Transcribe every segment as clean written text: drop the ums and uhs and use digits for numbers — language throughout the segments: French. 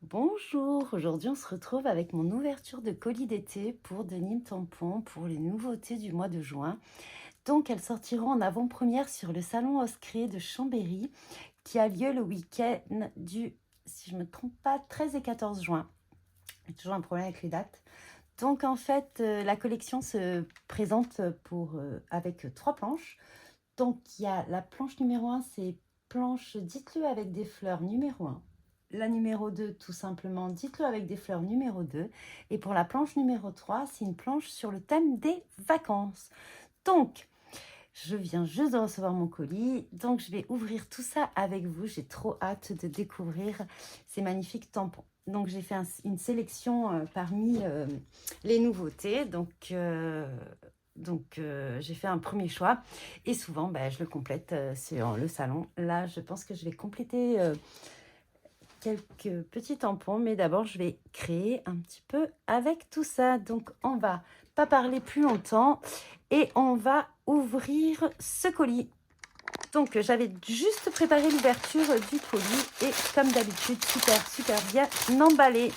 Bonjour, aujourd'hui on se retrouve avec mon ouverture de colis d'été pour Denim Tampon pour les nouveautés du mois de juin. Donc elles sortiront en avant-première sur le salon Oscré de Chambéry qui a lieu le week-end du, si je ne me trompe pas, 13 et 14 juin. J'ai toujours un problème avec les dates. Donc en fait, la collection se présente avec trois planches. Donc il y a la planche numéro un, c'est planche dites-le avec des fleurs numéro un. La numéro 2, tout simplement, dites-le avec des fleurs numéro 2. Et pour la planche numéro 3, c'est une planche sur le thème des vacances. Donc, je viens juste de recevoir mon colis. Donc, je vais ouvrir tout ça avec vous. J'ai trop hâte de découvrir ces magnifiques tampons. Donc, j'ai fait une sélection parmi les nouveautés. J'ai fait un premier choix. Et souvent, je le complète sur le salon. Là, je pense que je vais compléter quelques petits tampons, mais d'abord je vais créer un petit peu avec tout ça. Donc on va pas parler plus longtemps et on va ouvrir ce colis. Donc j'avais juste préparé l'ouverture du colis et comme d'habitude super bien emballé.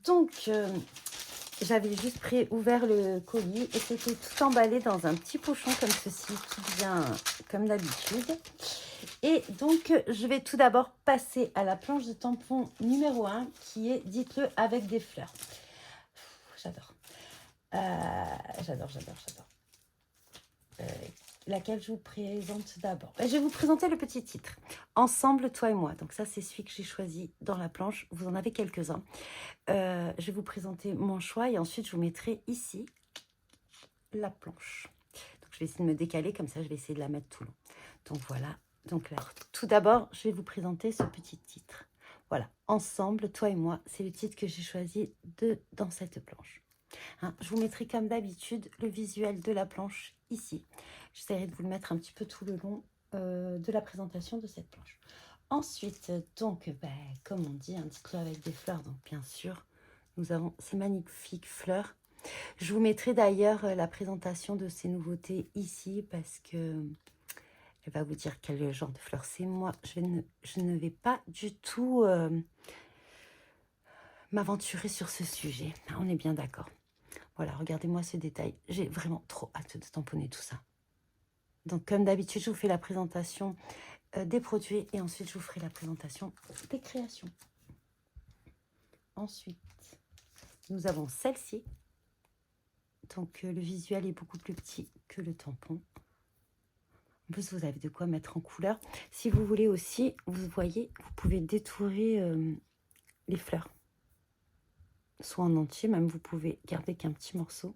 Donc j'avais juste ouvert le colis et c'était tout emballé dans un petit pochon comme ceci, tout bien comme d'habitude. Et donc, je vais tout d'abord passer à la planche de tampon numéro un qui est, dites-le, avec des fleurs. J'adore. J'adore. Euh, Laquelle je vous présente d'abord. Je vais vous présenter le petit titre. Ensemble, toi et moi. Donc ça, c'est celui que j'ai choisi dans la planche. Vous en avez quelques-uns. Je vais vous présenter mon choix et ensuite, je vous mettrai ici la planche. Donc, je vais essayer de me décaler. Comme ça, je vais essayer de la mettre tout long. Donc, voilà. Donc là, tout d'abord, je vais vous présenter ce petit titre. Voilà, Ensemble, toi et moi, c'est le titre que j'ai choisi dans cette planche. Hein, je vous mettrai comme d'habitude le visuel de la planche ici. J'essaierai de vous le mettre un petit peu tout le long de la présentation de cette planche. Ensuite, donc, comme on dit, un titre avec des fleurs. Donc, bien sûr, nous avons ces magnifiques fleurs. Je vous mettrai d'ailleurs la présentation de ces nouveautés ici parce que elle va vous dire quel genre de fleurs c'est. Moi, je ne vais pas du tout m'aventurer sur ce sujet. On est bien d'accord. Voilà, regardez-moi ce détail. J'ai vraiment trop hâte de tamponner tout ça. Donc, comme d'habitude, je vous fais la présentation des produits et ensuite, je vous ferai la présentation des créations. Ensuite, nous avons celle-ci. Donc, le visuel est beaucoup plus petit que le tampon. En plus, vous avez de quoi mettre en couleur. Si vous voulez aussi, vous voyez, vous pouvez détourer les fleurs. Soit en entier, même vous pouvez garder qu'un petit morceau.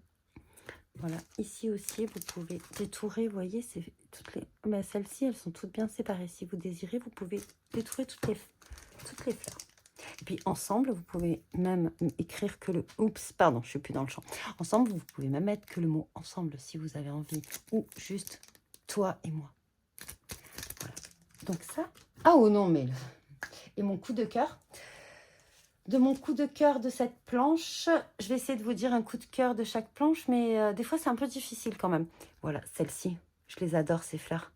Voilà, ici aussi, vous pouvez détourer, vous voyez, c'est toutes les... celles-ci, elles sont toutes bien séparées. Si vous désirez, vous pouvez détourer toutes les fleurs. Et puis ensemble, vous pouvez même écrire que le... Oups, pardon, je suis plus dans le champ. Ensemble, vous pouvez même mettre que le mot ensemble si vous avez envie. Ou juste toi et moi. Voilà. Donc ça... Ah oh non, mais... Et mon coup de cœur. De mon coup de cœur de cette planche, je vais essayer de vous dire un coup de cœur de chaque planche, mais des fois c'est un peu difficile quand même. Voilà, celle-ci, je les adore ces fleurs.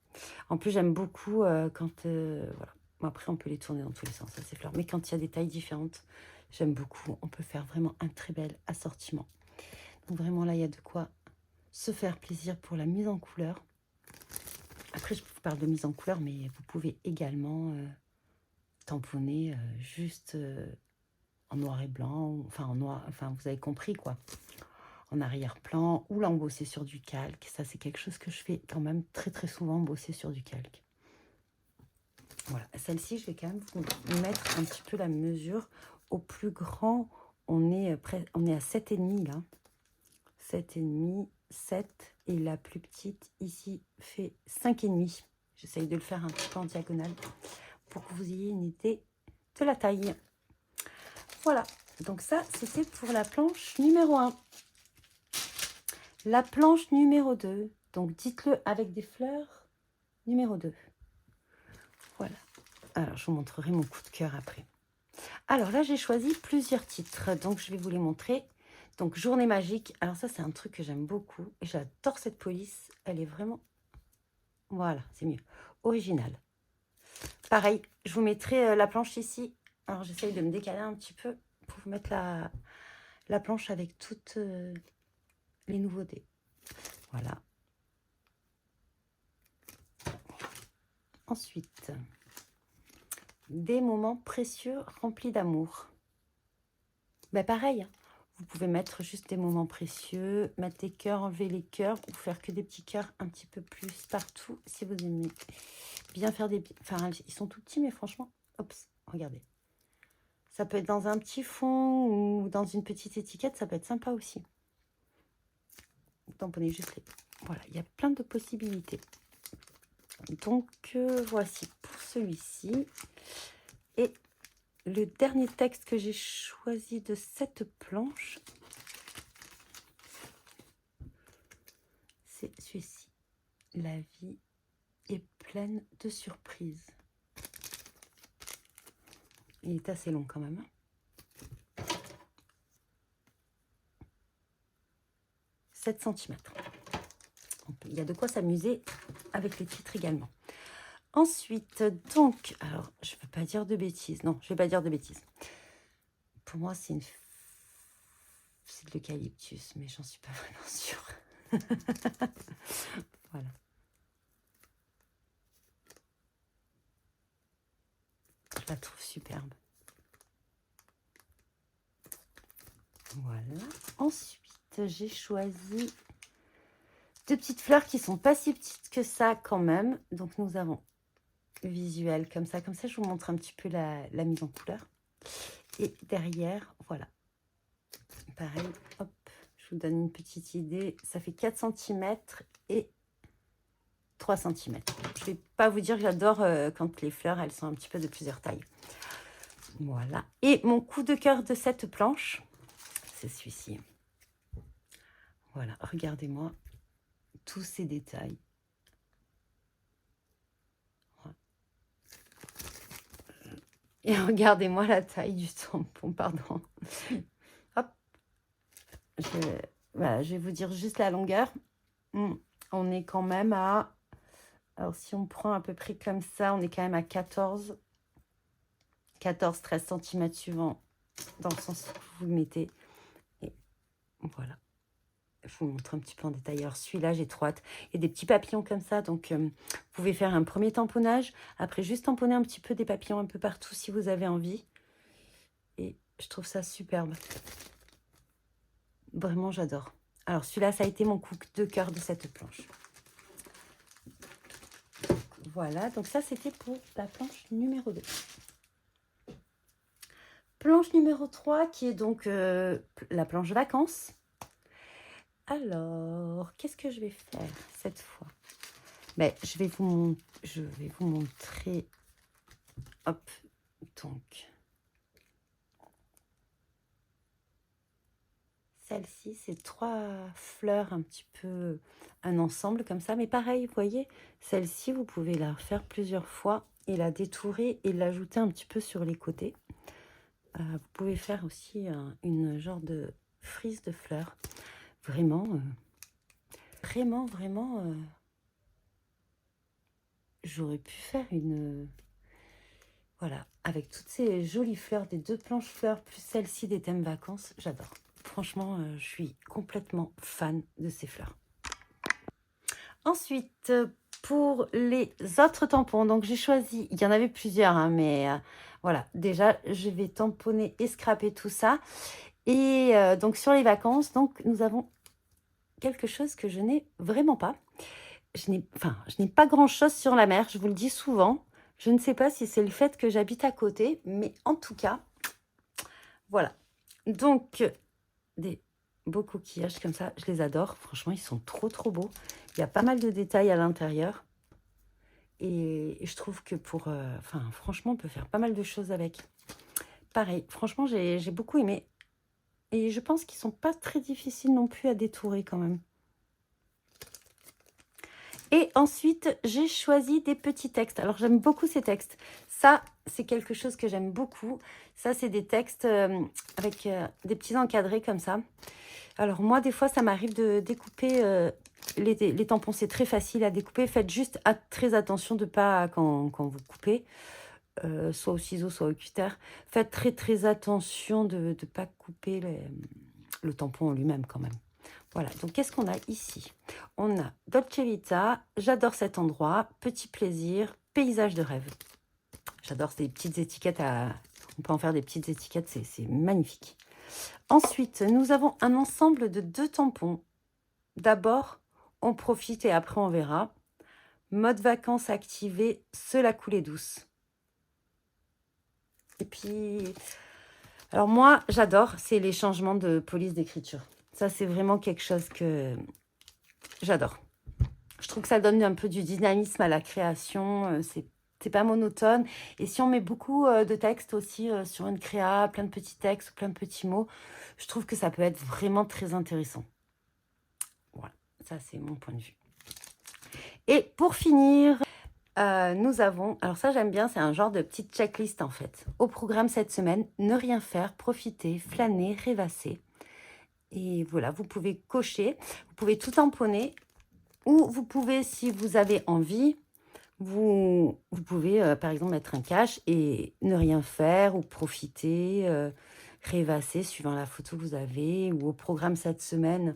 En plus j'aime beaucoup quand, voilà, bon, après on peut les tourner dans tous les sens, ces fleurs, mais quand il y a des tailles différentes, j'aime beaucoup. On peut faire vraiment un très bel assortiment. Donc vraiment là, il y a de quoi se faire plaisir pour la mise en couleur. Après, je vous parle de mise en couleur, mais vous pouvez également tamponner juste... en noir et blanc, enfin en noir, enfin vous avez compris quoi, en arrière-plan ou l'embosser sur du calque. Ça c'est quelque chose que je fais quand même très souvent, bosser sur du calque. Voilà, celle-ci je vais quand même vous mettre un petit peu la mesure. Au plus grand, on est à 7,5 là, 7,5, 7, et la plus petite ici fait 5,5. J'essaye de le faire un petit peu en diagonale pour que vous ayez une idée de la taille. Voilà, donc ça, c'était pour la planche numéro 1. La planche numéro 2, donc dites-le avec des fleurs, numéro 2. Voilà. Alors, je vous montrerai mon coup de cœur après. Alors là, j'ai choisi plusieurs titres, donc je vais vous les montrer. Donc, Journée magique. Alors ça, c'est un truc que j'aime beaucoup. Et j'adore cette police. Elle est vraiment... Voilà, c'est mieux. Originale. Pareil, je vous mettrai la planche ici Alors, j'essaye de me décaler un petit peu pour vous mettre la planche avec toutes les nouveautés. Voilà. Ensuite, des moments précieux remplis d'amour. Ben pareil, hein. Vous pouvez mettre juste des moments précieux, mettre des cœurs, enlever les cœurs ou faire que des petits cœurs un petit peu plus partout si vous aimez bien faire des... Enfin, ils sont tout petits, mais franchement, hop, regardez. Ça peut être dans un petit fond ou dans une petite étiquette, ça peut être sympa aussi. Tamponnez juste les... Voilà, il y a plein de possibilités. Donc, voici pour celui-ci. Et le dernier texte que j'ai choisi de cette planche, c'est celui-ci. La vie est pleine de surprises. Il est assez long quand même. Hein. 7 cm. Il y a de quoi s'amuser avec les titres également. Ensuite, donc, alors, je ne veux pas dire de bêtises. Non, je ne vais pas dire de bêtises. Pour moi, c'est de l'eucalyptus, mais j'en suis pas vraiment sûre. Voilà. Je la trouve superbe. Voilà. Ensuite, j'ai choisi 2 petites fleurs qui sont pas si petites que ça quand même. Donc, nous avons le visuel comme ça. Comme ça, je vous montre un petit peu la mise en couleur. Et derrière, voilà. Pareil, hop, je vous donne une petite idée. Ça fait 4 cm et 3 cm. Je ne vais pas vous dire que j'adore quand les fleurs, elles sont un petit peu de plusieurs tailles. Voilà. Et mon coup de cœur de cette planche, c'est celui-ci. Voilà, regardez-moi tous ces détails. Voilà. Et regardez-moi la taille du tampon, pardon. Hop. Voilà, je vais vous dire juste la longueur. On est quand même à... Alors, si on prend à peu près comme ça, on est quand même à 14-13 cm suivant, dans le sens où vous le mettez. Et voilà. Je vous montre un petit peu en détail. Alors, celui-là, j'ai trop hâte. Il y a des petits papillons comme ça. Donc, vous pouvez faire un premier tamponnage. Après, juste tamponner un petit peu des papillons un peu partout si vous avez envie. Et je trouve ça superbe. Vraiment, j'adore. Alors, celui-là, ça a été mon coup de cœur de cette planche. Voilà, donc ça, c'était pour la planche numéro 2. Planche numéro 3, qui est donc la planche vacances. Alors, qu'est-ce que je vais faire cette fois? Ben, je vais vous montrer. Hop, donc. Celle-ci, c'est 3 fleurs, un petit peu un ensemble comme ça. Mais pareil, vous voyez, celle-ci, vous pouvez la faire plusieurs fois et la détourer et l'ajouter un petit peu sur les côtés. Vous pouvez faire aussi une genre de frise de fleurs. Vraiment, vraiment, j'aurais pu faire une... Voilà, avec toutes ces jolies fleurs, des 2 planches fleurs, plus celle-ci des thèmes vacances, j'adore. Franchement, je suis complètement fan de ces fleurs. Ensuite, pour les autres tampons, donc j'ai choisi, il y en avait plusieurs, hein, mais voilà, déjà, je vais tamponner et scraper tout ça. Et donc, sur les vacances, donc, nous avons quelque chose que je n'ai vraiment pas. Je n'ai pas grand-chose sur la mer, je vous le dis souvent. Je ne sais pas si c'est le fait que j'habite à côté, mais en tout cas, voilà. Donc, des beaux coquillages comme ça, je les adore. Franchement, ils sont trop beaux. Il y a pas mal de détails à l'intérieur. Et je trouve que franchement, on peut faire pas mal de choses avec. Pareil, franchement, j'ai beaucoup aimé. Et je pense qu'ils sont pas très difficiles non plus à détourer quand même. Et ensuite, j'ai choisi des petits textes. Alors, j'aime beaucoup ces textes. Ça, c'est quelque chose que j'aime beaucoup. Ça, c'est des textes avec des petits encadrés comme ça. Alors, moi, des fois, ça m'arrive de découper les tampons. C'est très facile à découper. Faites juste très attention de pas, quand vous coupez, soit au ciseau, soit au cutter. Faites très attention de ne pas couper le tampon en lui-même quand même. Voilà, donc qu'est-ce qu'on a ici? On a Dolce Vita, j'adore cet endroit, petit plaisir, paysage de rêve. J'adore ces petites étiquettes, on peut en faire des petites étiquettes, c'est magnifique. Ensuite, nous avons un ensemble de 2 tampons. D'abord, on profite et après on verra. Mode vacances activé, cela coulée douce. Et puis, alors moi, j'adore, c'est les changements de police d'écriture. Ça, c'est vraiment quelque chose que j'adore. Je trouve que ça donne un peu du dynamisme à la création. C'est pas monotone. Et si on met beaucoup de texte aussi sur une créa, plein de petits textes, plein de petits mots, je trouve que ça peut être vraiment très intéressant. Voilà, ça c'est mon point de vue. Et pour finir, nous avons, alors ça j'aime bien, c'est un genre de petite checklist en fait. Au programme cette semaine, ne rien faire, profiter, flâner, rêvasser. Et voilà, vous pouvez cocher, vous pouvez tout tamponner, ou vous pouvez, si vous avez envie, vous pouvez par exemple mettre un cache et ne rien faire, ou profiter, rêvasser suivant la photo que vous avez, ou au programme cette semaine.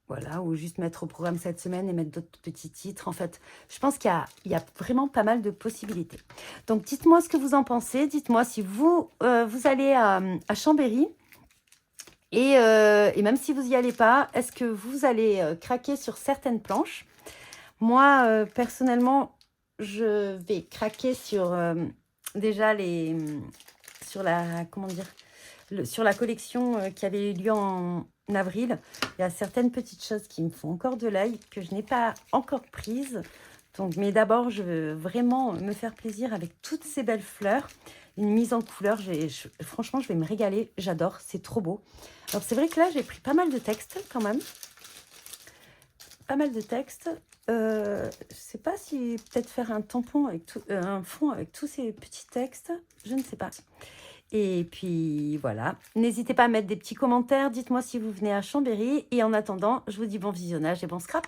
Voilà, ou juste mettre au programme cette semaine et mettre d'autres petits titres. En fait, je pense qu'il y a vraiment pas mal de possibilités. Donc, dites-moi ce que vous en pensez. Dites-moi si vous allez à Chambéry. Et même si vous n'y allez pas, est-ce que vous allez craquer sur certaines planches? Moi, personnellement, je vais craquer sur déjà sur la, comment dire, sur la collection qui avait eu lieu en avril. Il y a certaines petites choses qui me font encore de l'œil, que je n'ai pas encore prises. Donc, mais d'abord, je veux vraiment me faire plaisir avec toutes ces belles fleurs. Une mise en couleur, franchement, je vais me régaler. J'adore, c'est trop beau. Alors, c'est vrai que là, j'ai pris pas mal de textes quand même. Pas mal de textes. Je ne sais pas si peut-être faire un tampon avec un fond avec tous ces petits textes. Je ne sais pas. Et puis voilà, n'hésitez pas à mettre des petits commentaires, dites-moi si vous venez à Chambéry. Et en attendant, je vous dis bon visionnage et bon scrap.